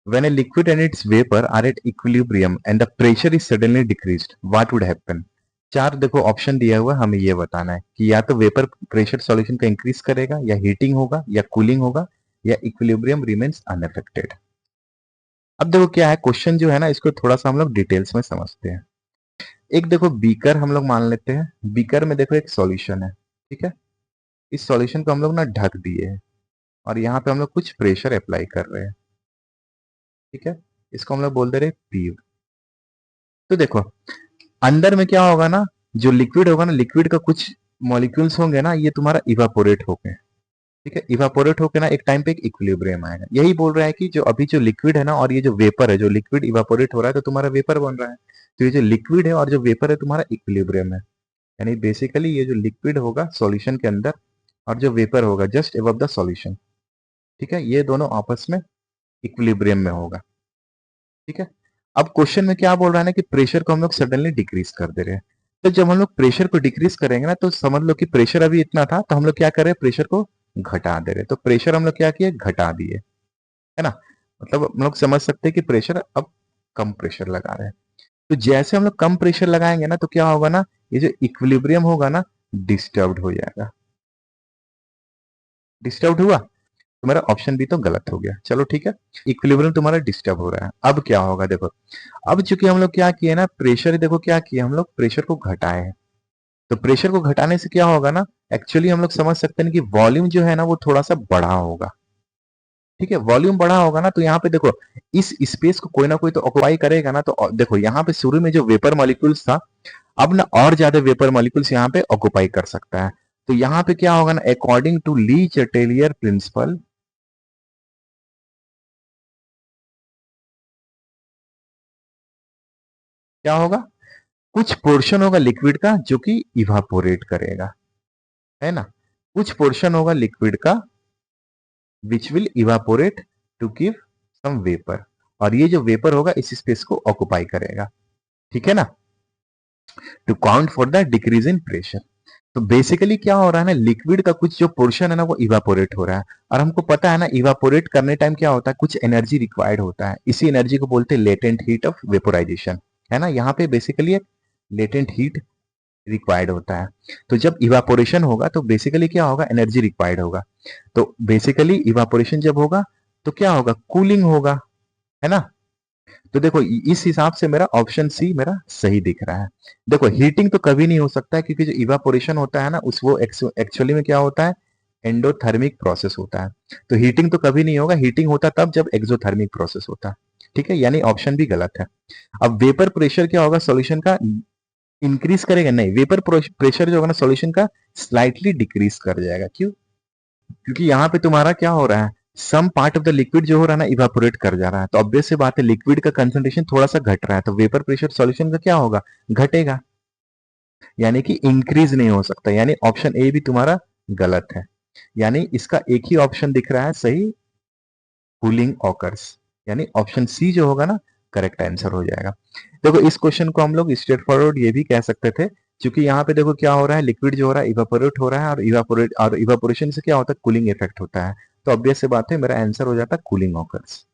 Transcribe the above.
When a liquid and its vapor are at equilibrium and the pressure is suddenly decreased, what would happen? चार देखो option दिया हुआ है, हमें ये बताना है कि या तो वेपर प्रेशर सॉल्यूशन का इंक्रीज करेगा, या हीटिंग होगा, या कूलिंग होगा, या इक्विलिब्रियम रिमेन्स अनअफेक्टेड। अब देखो क्या है क्वेश्चन जो है ना, इसको थोड़ा सा हम लोग डिटेल्स में समझते हैं। एक देखो बीकर हम लोग मान लेते हैं, बीकर में देखो एक सॉल्यूशन है, ठीक है। इस सॉल्यूशन को हम लोग ना ढक दिए हैं और यहाँ पे हम लोग कुछ प्रेशर अप्लाई कर रहे हैं, ठीक है। इसको हम लोग बोल दे रहे पी। तो देखो अंदर में क्या होगा ना, जो लिक्विड होगा ना, लिक्विड का कुछ मॉलिक्यूल्स होंगे ना, ये तुम्हारा इवापोरेट हो गए, ठीक है। इवापोरेट होकर ना एक टाइम पे एक इक्विलिब्रियम आएगा। यही बोल रहा है कि जो अभी जो लिक्विड है ना और ये जो वेपर है, जो लिक्विड इवापोरेट हो रहा है तो तुम्हारा वेपर बन रहा है, तो ये जो लिक्विड है और जो वेपर है तुम्हारा इक्विलिब्रियम है। यानी बेसिकली ये जो लिक्विड होगा सॉल्यूशन के अंदर और जो वेपर होगा जस्ट अबव द सॉल्यूशन, ठीक है, ये दोनों आपस में इक्विलिब्रियम में होगा, ठीक है। अब क्वेश्चन में क्या बोल रहा है ना कि प्रेशर को हम लोग सडनली डिक्रीज कर दे रहे हैं। तो जब हम लोग प्रेशर को डिक्रीज करेंगे ना, तो समझ लो कि प्रेशर अभी इतना था, तो हम लोग क्या कर रहे हैं, प्रेशर को घटा दे रहे हैं। तो प्रेशर हम लोग क्या किए, घटा दिए, है ना। मतलब हम लोग समझ सकते हैं कि प्रेशर अब कम प्रेशर लगा रहे हैं। तो जैसे हम लोग कम प्रेशर लगाएंगे ना, तो क्या होगा ना, ये जो इक्विलिब्रियम होगा ना, डिस्टर्ब्ड हो जाएगा। डिस्टर्ब्ड हुआ तो मेरा ऑप्शन बी तो गलत हो गया। चलो ठीक है, इक्विलिब्रियम तुम्हारा डिस्टर्ब हो रहा है। अब क्या होगा देखो, अब चूंकि हम लोग क्या किए ना, प्रेशर देखो क्या किए, हम लोग प्रेशर को घटाए हैं। तो प्रेशर को घटाने से क्या होगा ना, एक्चुअली हम लोग समझ सकते हैं कि वॉल्यूम जो है ना वो थोड़ा सा बड़ा होगा, ठीक है। वॉल्यूम बड़ा होगा ना, तो यहाँ पे देखो इस स्पेस को कोई ना कोई तो ऑक्युपाई करेगा ना। तो देखो यहाँ पे शुरू में जो वेपर मॉलिक्यूल्स था, अब ना और ज्यादा वेपर मॉलिक्यूल्स यहाँ पे ऑक्युपाई कर सकता है। तो यहाँ पे क्या होगा ना, अकॉर्डिंग टू ली चटेलियर प्रिंसिपल, क्या होगा, कुछ पोर्शन होगा लिक्विड का जो कि इवापोरेट करेगा, है ना। कुछ पोर्शन होगा लिक्विड का which will evaporate to give some vapour, और ये जो वेपर होगा इस स्पेस को ऑक्युपाई करेगा, ठीक है ना, to count for the decrease in pressure. तो बेसिकली क्या हो रहा है ना, लिक्विड का कुछ जो पोर्शन है ना वो इवापोरेट हो रहा है। और हमको पता है ना, इवापोरेट करने टाइम क्या होता है, कुछ एनर्जी रिक्वायर्ड होता है। इसी एनर्जी को बोलते हैं लेटेंट हीट ऑफ वेपोराइजेशन, है ना। यहाँ पे बेसिकली एक लेटेंट हीट रिक्वायर्ड होता है। तो जब इवापोरेशन होगा तो बेसिकली क्या होगा, एनर्जी रिक्वायर्ड होगा। तो बेसिकली इवापोरेशन जब होगा तो क्या होगा, कूलिंग होगा, है ना। तो देखो इस हिसाब से मेरा ऑप्शन सी मेरा सही दिख रहा है। देखो हीटिंग तो कभी नहीं हो सकता है, क्योंकि जो इवापोरेशन होता है ना उस वो एक्चुअली में क्या होता है, एंडोथर्मिक प्रोसेस होता है। तो हीटिंग तो कभी नहीं होगा, हीटिंग होता तब जब एक्सोथर्मिक प्रोसेस होता है, ठीक है। यानी ऑप्शन भी गलत है। अब वेपर प्रेशर क्या होगा सॉल्यूशन का, इंक्रीज करेगा नहीं, वेपर प्रेशर जो होगा ना सॉल्यूशन का स्लाइटली डिक्रीज कर जाएगा। क्यों, क्योंकि यहाँ पे तुम्हारा क्या हो रहा है, some part of the liquid जो हो रहा है ना इवापोरेट कर जा रहा है। तो ऑब्वियस सी बात है लिक्विड का कंसंट्रेशन थोड़ा सा घट रहा है, तो वेपर प्रेशर सॉल्यूशन का क्या होगा, घटेगा, यानी कि इंक्रीज नहीं हो सकता। यानी ऑप्शन ए भी तुम्हारा गलत है। यानी इसका एक ही ऑप्शन दिख रहा है सही, कूलिंग ऑकर्स। यानी ऑप्शन सी जो होगा ना करेक्ट आंसर हो जाएगा। देखो इस क्वेश्चन को हम लोग स्ट्रेट फॉरवर्ड ये भी कह सकते थे, क्योंकि यहाँ पे देखो क्या हो रहा है, लिक्विड जो हो रहा है इवापोरेट हो रहा है, और इवापोरेशन से क्या होता है, कूलिंग इफेक्ट होता है। तो ऑब्वियस से बात है मेरा आंसर हो जाता है कूलिंग ऑकर्स।